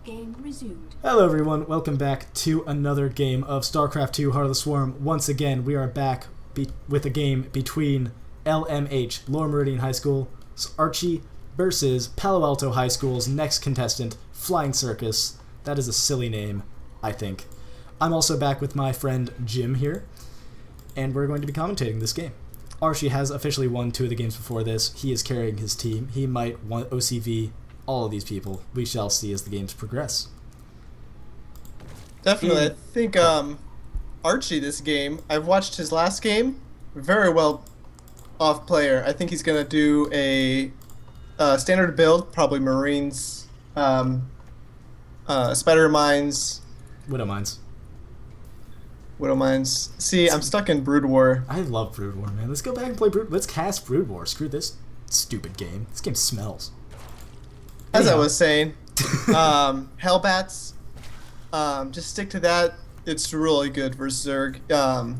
Game resumed. Hello everyone, welcome back to another game of Starcraft 2 Heart of the Swarm. Once again, we are back with a game between LMH, Lower Meridian High School, Archie, versus Palo Alto High School's next contestant, Flying Circus. That is a silly name, I think. I'm also back with my friend Jim here, and we're going to be commentating this game. Archie has officially won 2 of the games before this. He is carrying his team. He might want OCV all of these people. We shall see as the games progress. Definitely. I think Archie this game, I've watched his last game, very well off player. I think he's going to do a standard build, probably Marines, Spider Mines. Widow Mines. See, I'm stuck in Brood War. I love Brood War, man. Let's go back and play Brood. Let's cast Brood War. Screw this stupid game. This game smells. As I was saying, Hellbats, just stick to that. It's really good for Zerg. For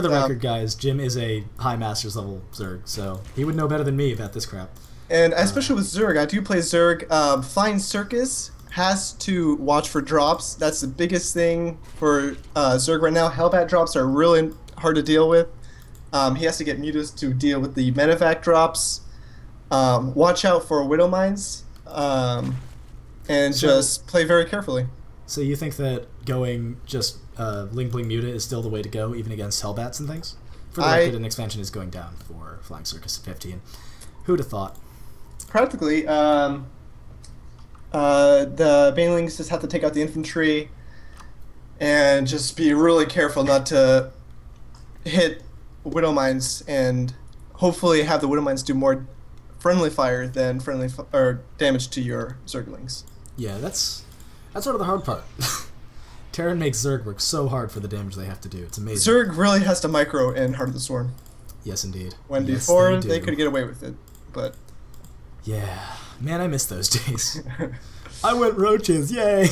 the record, guys, Jim is a high Masters level Zerg, so he would know better than me about this crap. And especially with Zerg, I do play Zerg. Flying Circus has to watch for drops. That's the biggest thing for Zerg right now. Hellbat drops are really hard to deal with. He has to get mutas to deal with the medevac drops. Watch out for Widow Mines, and just play very carefully. So you think that going just Ling Bling Muta is still the way to go, even against Hellbats and things? For the record, an expansion is going down for Flying Circus at 15. Who'd have thought? Practically, the Banelings just have to take out the infantry and just be really careful not to hit Widow Mines, and hopefully have the Widow Mines do more friendly fire than or damage to your Zerglings. Yeah, that's sort of the hard part. Terran makes Zerg work so hard for the damage they have to do. It's amazing. Zerg really has to micro in Heart of the Swarm. Yes, indeed. When before they could get away with it, but yeah, man, I miss those days. I went roaches, yay!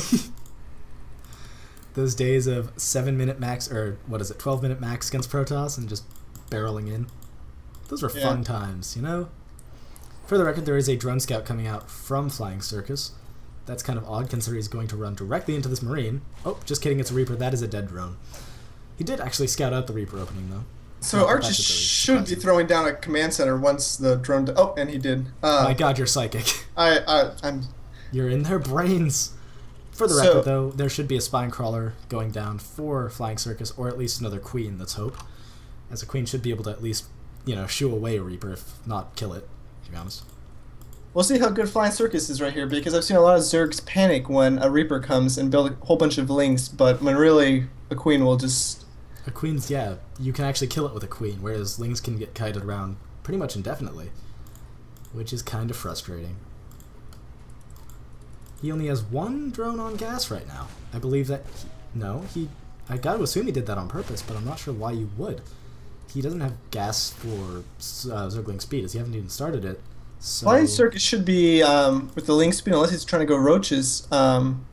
Those days of 7-minute max, or what is it, 12-minute max against Protoss and just barreling in. Those were fun times, you know? For the record, there is a drone scout coming out from Flying Circus. That's kind of odd, considering he's going to run directly into this Marine. Oh, just kidding, it's a Reaper. That is a dead drone. He did actually scout out the Reaper opening, though. So Archie should be throwing down a command center once the drone... Oh, and he did. My god, you're psychic. I'm... You're in their brains. For the record, though, there should be a Spine Crawler going down for Flying Circus, or at least another Queen, let's hope. As a Queen should be able to at least, shoo away a Reaper, if not kill it, to be honest. We'll see how good Flying Circus is right here, because I've seen a lot of Zergs panic when a Reaper comes and build a whole bunch of Lings, but when really a Queen will just... A Queen's, yeah, you can actually kill it with a Queen, whereas Lings can get kited around pretty much indefinitely, which is kind of frustrating. He only has 1 drone on gas right now. I believe that... I gotta assume he did that on purpose, but I'm not sure why you would. He doesn't have gas for Zergling speed, as he hasn't even started it. So... Flying Circus should be with the Ling speed, unless he's trying to go Roaches.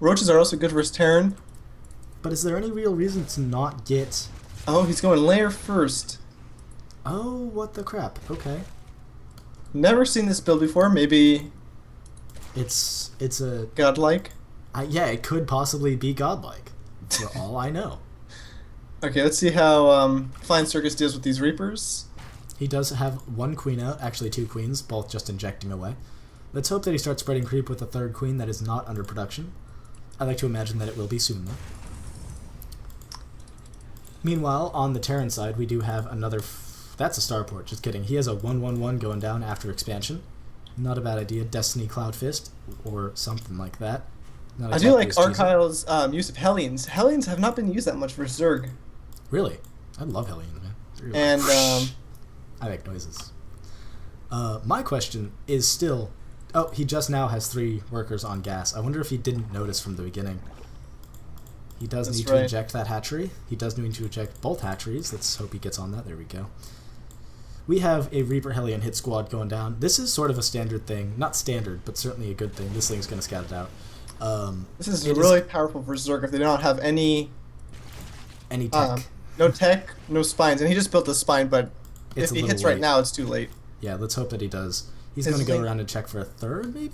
Roaches are also good versus Terran. But is there any real reason to not get... Oh, he's going layer first. Oh, what the crap. Okay. Never seen this build before. Maybe... It's a... Godlike? Yeah, it could possibly be godlike, for all I know. Okay, let's see how Flying Circus deals with these Reapers. He does have 1 Queen out, actually 2 Queens, both just injecting away. Let's hope that he starts spreading creep with a 3rd Queen that is not under production. I like to imagine that it will be soon, though. Meanwhile, on the Terran side, we do have another... That's a starport, just kidding. He has a 1/1/1 going down after expansion. Not a bad idea. Destiny Cloud Fist, or something like that. I do like Arkyle's use of Hellions. Hellions have not been used that much for Zerg. Really? I love Hellions, man. Really. And, I make noises. My question is still... Oh, he just now has 3 workers on gas. I wonder if he didn't notice from the beginning. He does need to eject that hatchery. He does need to eject both hatcheries. Let's hope he gets on that. There we go. We have a Reaper Hellion hit squad going down. This is sort of a standard thing. Not standard, but certainly a good thing. This thing's going to scout it out. This is really powerful for Zerg if they don't have any tech. No tech, no spines. And he just built the spine, but if he hits right now, it's too late. Yeah, let's hope that he does. He's going to go around and check for a 3rd, maybe?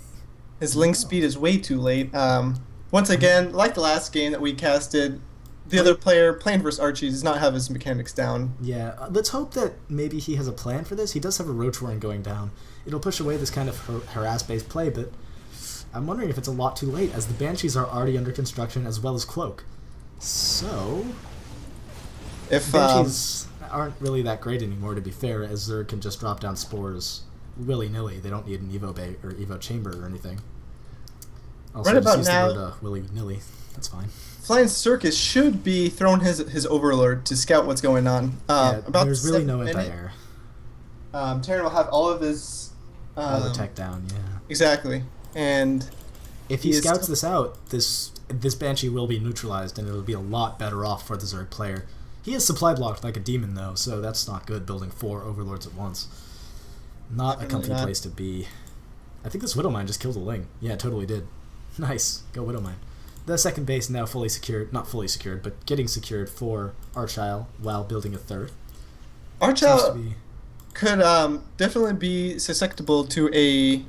His link No. speed is way too late. Once again, like the last game that we casted, the other player playing versus Archie does not have his mechanics down. Yeah, let's hope that maybe he has a plan for this. He does have a roach warren going down. It'll push away this kind of harass-based play, but I'm wondering if it's a lot too late, as the Banshees are already under construction as well as Cloak. So, If Banshees aren't really that great anymore, to be fair, as Zerg can just drop down spores willy-nilly. They don't need an Evo Bay or Evo Chamber or anything. Also, Right just about use now- the word willy-nilly. That's fine. Flying Circus should be throwing his Overlord to scout what's going on. Yeah, About there's the really 7th no minute, anti-air. Terran will have all of his All the tech down, yeah. exactly, and If he He is scouts still- this out, this Banshee will be neutralized, and it'll be a lot better off for the Zerg player. He is supply blocked like a demon, though, so that's not good, building 4 Overlords at once. Not a Definitely comfy not. place to be. I think this Widowmine just killed a Ling. Yeah, it totally did. Nice. Go Widowmine. The second base now fully secured, not fully secured, but getting secured for Archile while building a third. Seems to Archel be... could definitely be susceptible to a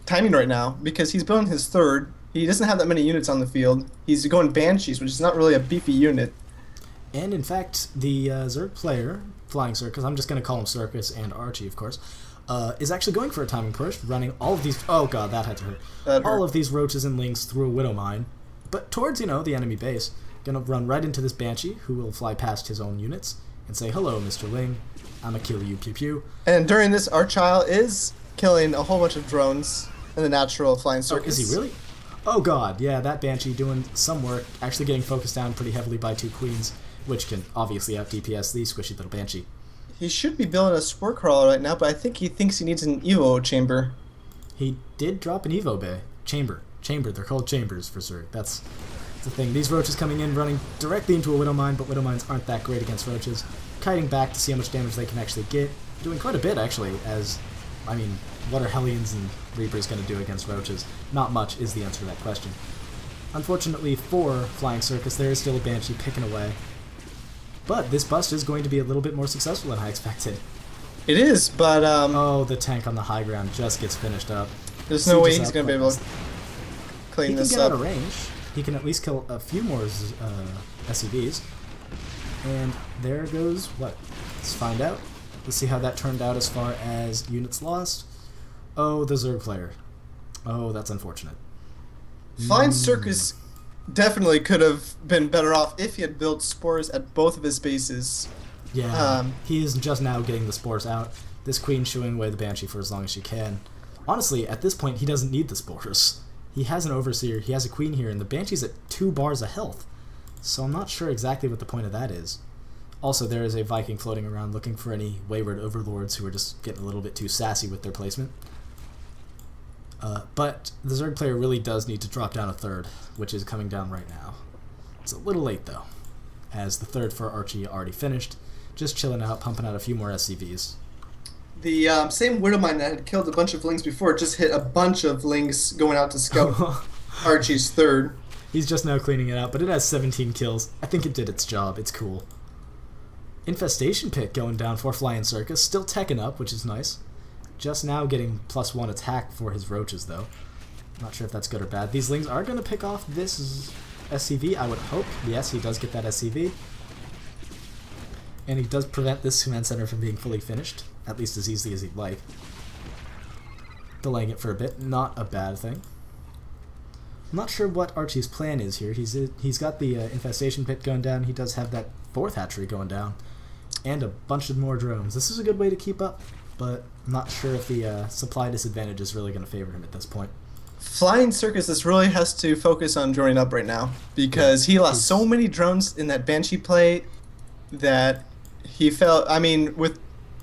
timing right now because he's building his third. He doesn't have that many units on the field. He's going Banshees, which is not really a beefy unit. And in fact, the Zerg player, Flying Circus, I'm just going to call him Circus and Archie, of course, is actually going for a timing push, running all of these... Oh god, that had to hurt. That hurt. All of these roaches and lings through a widow mine, but towards, the enemy base. Gonna run right into this Banshee, who will fly past his own units, and say, hello, Mr. Ling, I'ma kill you, pew pew. And during this, Archile is killing a whole bunch of drones in the natural Flying Oh, Circus. is he really? Oh god, yeah, that Banshee doing some work, actually getting focused down pretty heavily by 2 queens, which can obviously out DPS the squishy little Banshee. He should be building a Spore Crawler right now, but I think he thinks he needs an Evo chamber. He did drop an Evo Bay. Chamber, they're called chambers for Zerg. That's the thing. These roaches coming in, running directly into a Widow Mine, but Widow Mines aren't that great against roaches. Kiting back to see how much damage they can actually get. Doing quite a bit, actually, as, I mean, what are Hellions and Reapers going to do against roaches? Not much is the answer to that question. Unfortunately for Flying Circus, there is still a Banshee picking away. But this bust is going to be a little bit more successful than I expected. It is, but Oh, the tank on the high ground just gets finished up. there's no way Sieges he's up, going to be but able to He clean can this get out up. of range. He can at least kill a few more SCVs. And there goes what? Let's find out. Let's see how that turned out as far as units lost. Oh, the Zerg player. Oh, that's unfortunate. Flying Circus definitely could have been better off if he had built spores at both of his bases. Yeah, he is just now getting the spores out. This queen shooing away the Banshee for as long as she can. Honestly, at this point, he doesn't need the spores. He has an Overseer, he has a queen here, and the Banshee's at 2 bars of health. So I'm not sure exactly what the point of that is. Also, there is a Viking floating around looking for any wayward overlords who are just getting a little bit too sassy with their placement. But the Zerg player really does need to drop down a third, which is coming down right now. It's a little late, though, as the third for Archie already finished, just chilling out, pumping out a few more SCVs. The same Widowmine that had killed a bunch of Lings before just hit a bunch of Lings going out to scout Archie's third. He's just now cleaning it out, but it has 17 kills. I think it did its job. It's cool. Infestation Pit going down for Flying Circus, still teching up, which is nice. Just now getting +1 attack for his roaches, though. Not sure if that's good or bad. These Lings are going to pick off this SCV, I would hope. Yes, he does get that SCV. And he does prevent this command center from being fully finished, at least as easily as he'd like. Delaying it for a bit, not a bad thing. I'm not sure what Archie's plan is here. He's got the infestation pit going down. He does have that 4th hatchery going down, and a bunch of more drones. This is a good way to keep up, but I'm not sure if the supply disadvantage is really going to favor him at this point. Flying Circus this really has to focus on joining up right now because he lost so many drones in that Banshee play that he felt. I mean, with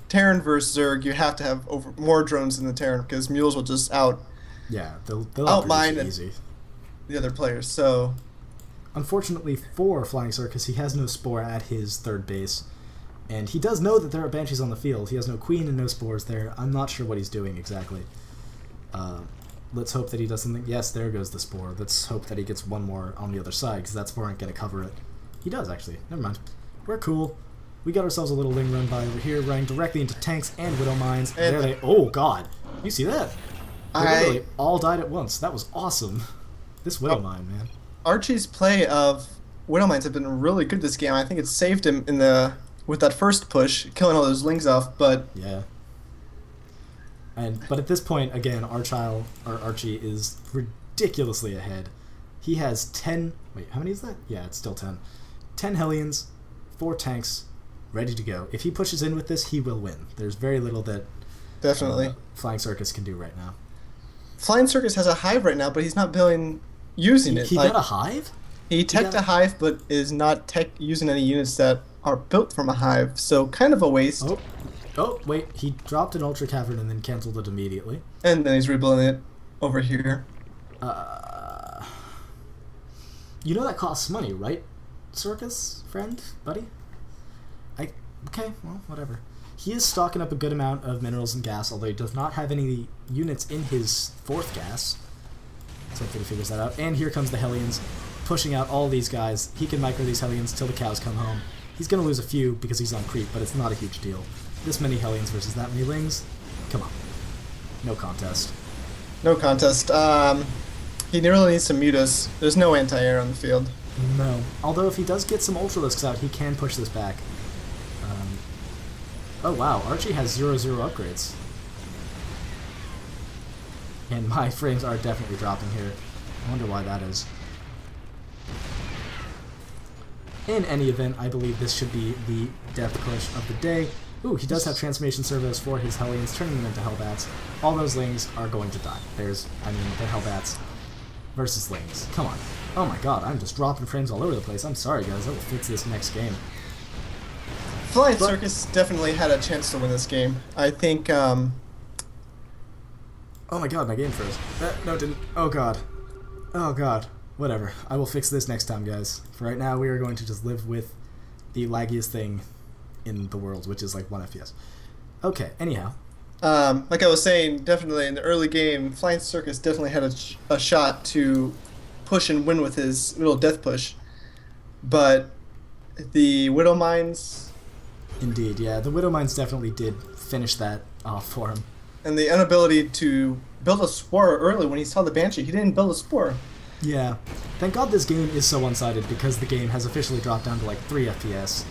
Terran versus Zerg, you have to have more drones than the Terran because mules will just Yeah, they'll outmine outproduce you easy. the other players. So Unfortunately for Flying Circus, he has no Spore at his 3rd base. And he does know that there are Banshees on the field. He has no Queen and no Spores there. I'm not sure what he's doing exactly. Let's hope that he does something. Yes, there goes the Spore. Let's hope that he gets one more on the other side, because that Spore ain't going to cover it. He does, actually. Never mind. We're cool. We got ourselves a little Ling run by over here, running directly into tanks and Widow Mines. And there they... Oh, God. You see that? They literally all died at once. That was awesome. This Widowmine, man. Archie's play of Widowmines have been really good this game. I think it saved him with that first push, killing all those lings off. But yeah. But at this point, again, Archie is ridiculously ahead. He has 10... Wait, how many is that? Yeah, it's still 10. 10 Hellions, 4 tanks, ready to go. If he pushes in with this, he will win. There's very little that definitely Flying Circus can do right now. Flying Circus has a hive right now, but he's not using it. He got a hive? He teched a hive, but is not using any units that are built from a hive, so kind of a waste. Oh, wait, he dropped an Ultra Cavern and then canceled it immediately. And then he's rebuilding it over here. You know that costs money, right, Circus, friend, buddy? Okay, well, whatever. He is stocking up a good amount of minerals and gas, although he does not have any units in his 4th gas. So hopefully he figures that out. And here comes the Hellions, pushing out all these guys. He can micro these Hellions till the cows come home. He's going to lose a few because he's on creep, but it's not a huge deal. This many Hellions versus that many Lings? Come on. No contest. No contest. He really needs some mutas. There's no anti-air on the field. No. Although if he does get some Ultralisks out, he can push this back. Oh wow, Archie has 0/0 upgrades. And my frames are definitely dropping here. I wonder why that is. In any event, I believe this should be the death push of the day. Ooh, he does have transformation servos for his Hellions, turning them into Hellbats. All those Lings are going to die. The Hellbats versus Lings. Come on. Oh my god, I'm just dropping frames all over the place. I'm sorry, guys. I will fix this next game. Flying Circus definitely had a chance to win this game. I think, Oh my god, my game froze. No, it didn't. Oh god. Oh god. Whatever. I will fix this next time, guys. For right now, we are going to just live with the laggiest thing in the world, which is like 1 FPS. Okay, anyhow. Like I was saying, definitely in the early game, Flying Circus definitely had a shot to push and win with his little death push. But the Widowmines... Indeed, yeah. The Widowmines definitely did finish that off for him. And the inability to build a spore early when he saw the Banshee. He didn't build a spore. Yeah. Thank God this game is so one-sided because the game has officially dropped down to like 3 FPS.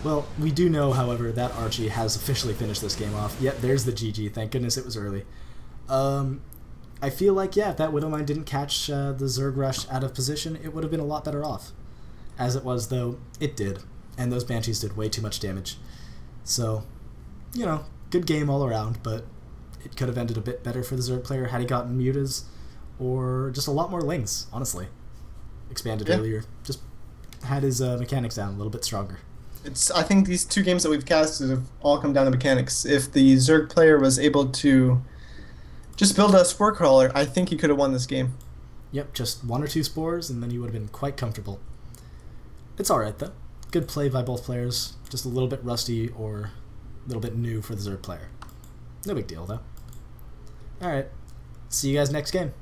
Well, we do know, however, that Archie has officially finished this game off. Yep, there's the GG. Thank goodness it was early. I feel like, yeah, if that Widowmine didn't catch the Zerg Rush out of position, it would have been a lot better off. As it was, though, it did. And those Banshees did way too much damage. So, you know, good game all around, but it could have ended a bit better for the Zerg player had he gotten mutas, or just a lot more Lings, honestly. Expanded earlier. Just had his mechanics down a little bit stronger. I think these 2 games that we've casted have all come down to mechanics. If the Zerg player was able to just build a Spore Crawler, I think he could have won this game. Yep, just 1 or 2 spores, and then he would have been quite comfortable. It's alright, though. Good play by both players. Just a little bit rusty or a little bit new for the Zerg player. No big deal, though. Alright. See you guys next game.